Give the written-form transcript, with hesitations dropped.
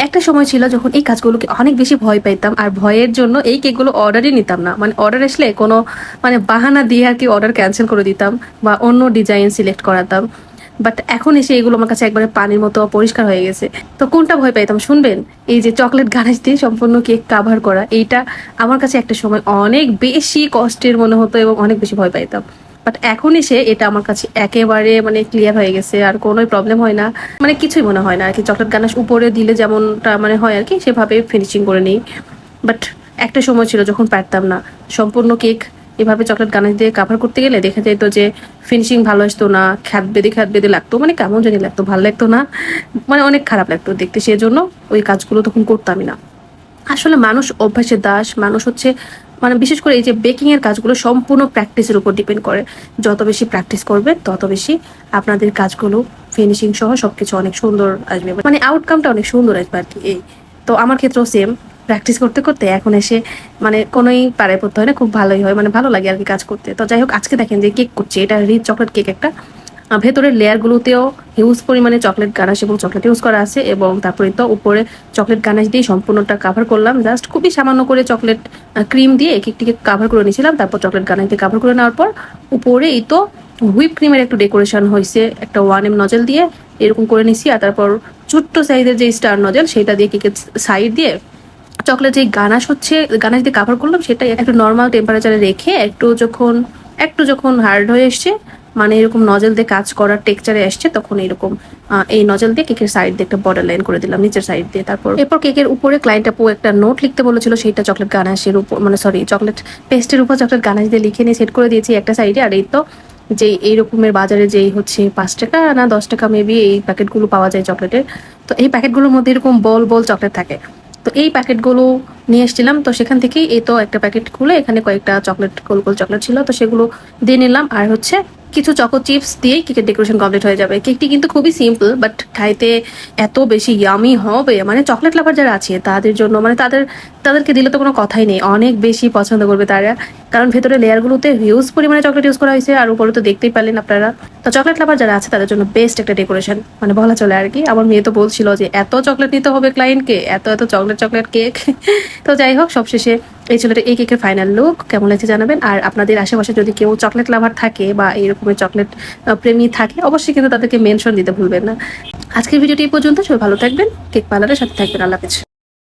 একটা সময় ছিল যখন এই কাজগুলোকে অনেক বেশি ভয় পাইতাম, আর ভয়ের জন্য এই কেকগুলো অর্ডারই নিতাম না। মানে অর্ডার আসলে কোনো বাহানা দিয়ে আর কি অর্ডার ক্যান্সেল করে দিতাম বা অন্য ডিজাইন সিলেক্ট করাতাম। বাট এখন এসে এগুলো আমার কাছে একবারে পানির মতো পরিষ্কার হয়ে গেছে। তো কোনটা ভয় পাইতাম শুনবেন? এই যে চকলেট গানাশ দিয়ে সম্পূর্ণ কেক কাভার করা, এইটা আমার কাছে একটা সময় অনেক বেশি কষ্টের মনে হতো এবং অনেক বেশি ভয় পাইতাম। বাট এখন এসে এটা আমার কাছে একেবারে ক্লিয়ার হয়ে গেছে, আর কোনো প্রবলেম হয় না, কিছুই মনে হয় না আর কি। চকলেট গানাশ উপরে দিলে যেমনটা হয় আর কি, সেভাবে ফিনিশিং করে নিই। বাট একটা সময় ছিল যখন পারতাম না সম্পূর্ণ কেক এভাবে চকলেট গানাশ দিয়ে কাভার করতে গেলে দেখা যেত যে ফিনিশিং ভালো আসতো না, খ্যাত বেঁধে লাগতো, কেমন জানি লাগতো, ভালো লাগতো না, অনেক খারাপ লাগতো দেখতে। সেজন্য ওই কাজগুলো তখন করতামই না। আসলে মানুষ অভ্যাসের দাস। মানুষ হচ্ছে বিশেষ করে এই যে বেকিং এর কাজগুলো সম্পূর্ণ প্র্যাকটিসের উপর ডিপেন্ড করে। যত বেশি প্র্যাকটিস করবে তত বেশি আপনাদের কাজগুলো ফিনিশিং সহ সবকিছু অনেক সুন্দর আসবে, আউটকামটা অনেক সুন্দর আসবে আর কি। এই তো আমার ক্ষেত্রেও সেম, প্র্যাকটিস করতে করতে এখন এসে কোনোই পাড়ায় পড়তে হয় না, খুব ভালোই হয়, ভালো লাগে আর কি কাজ করতে। তো যাই হোক, আজকে দেখেন যে কেক করছি, এটা রিচ চকলেট কেক একটা। ভেতরের লেয়ারগুলোতেও হিউজ পরিমাণে চকলেট গানাশ এবং চকলেট ইউজ করা আছে, এবং তারপরে তো উপরে চকলেট গানাশ দিয়ে সম্পূর্ণটা কাভার করলাম। জাস্ট খুবই সামান্য করে চকলেট ক্রিম দিয়ে কেকটিকে কাভার করে নিয়েছিলাম, তারপর চকলেট গানাশ দিয়ে কাভার করে নেওয়ার পর উপরে এই তো হুইপ ক্রিমের একটু ডেকোরেশন হয়েছে একটা 1M নজেল দিয়ে, এরকম করে নিছি। আর তারপর ছোট্ট সাইজের যে স্টার নজেল সেটা দিয়ে কেকের সাইড দিয়ে চকলেট যে গানাশ দিয়ে কাভার করলাম, সেটা একটু নর্মাল টেম্পারেচারে রেখে একটু যখন হার্ড হয়ে এসছে, এরকম নজেল দিয়ে কাজ করার টেক্সচারে আসছে, তখন এরকম এই নজেল দিয়ে কেকের সাইড দিয়ে একটা বর্ডার লাইন করে দিলাম নিচের সাইড দিয়ে। এরপর কেকের উপরে ক্লায়েন্ট আপু একটা নোট লিখতে বলেছিল, সেইটা চকলেট গানাশের উপর চকলেট পেস্টের উপর চকলেট গানাশ দিয়ে লিখে নিয়ে সেট করে দিয়েছি একটা সাইডে। আর এই তো যে এই রকমের বাজারে যেই হচ্ছে 5 টাকা না 10 টাকা মেবি এই প্যাকেটগুলো পাওয়া যায় চকলেটের। তো এই প্যাকেটগুলোর মধ্যে এরকম বল চকলেট থাকে। তো এই প্যাকেটগুলো নিয়ে এসেছিলাম, তো সেখান থেকেই এই তো একটা প্যাকেট খুলে এখানে কয়েকটা চকলেট গোল চকলেট ছিল, তো সেগুলো দিয়ে নিলাম। আর হচ্ছে কিছু চকো চিপস দিয়েই কেকের ডেকোরেশন কমপ্লিট হয়ে যাবে। কেকটি কিন্তু খুবই সিম্পল, বাট খাইতে এত বেশি ইয়ামি হবে, চকলেট লাভার যারা আছে তাদের জন্য তাদেরকে দিলে তো কোনো কথাই নেই, অনেক বেশি পছন্দ করবে তারা। কারণ ভেতরে লেয়ারগুলোতে হিউজ পরিমাণে চকলেট ইউজ করা হয়েছে, আর উপরে তো দেখতেই পারলেন আপনারা। তো চকলেট লাভার যারা আছে তাদের জন্য বেস্ট একটা ডেকোরেশন বলা চলে আর কি। আমার মেয়ে তো বলছিল যে এত চকলেট নিতে হবে ক্লায়েন্টকে, এত চকলেট কেক। তো যাই হোক, সবশেষে এই ছেলেটা এই কেকের ফাইনাল লুক কেমন লাগছে জানাবেন। আর আপনাদের আশেপাশে যদি কেউ চকলেট লাভার থাকে বা এরকমের চকলেট প্রেমী থাকে, অবশ্যই কিন্তু তাদেরকে মেনশন দিতে ভুলবেন না। আজকের ভিডিওটি এই পর্যন্ত। সবাই ভালো থাকবেন, কেক পার্লারের সাথে থাকবেন। আল্লাহ হাফেজ।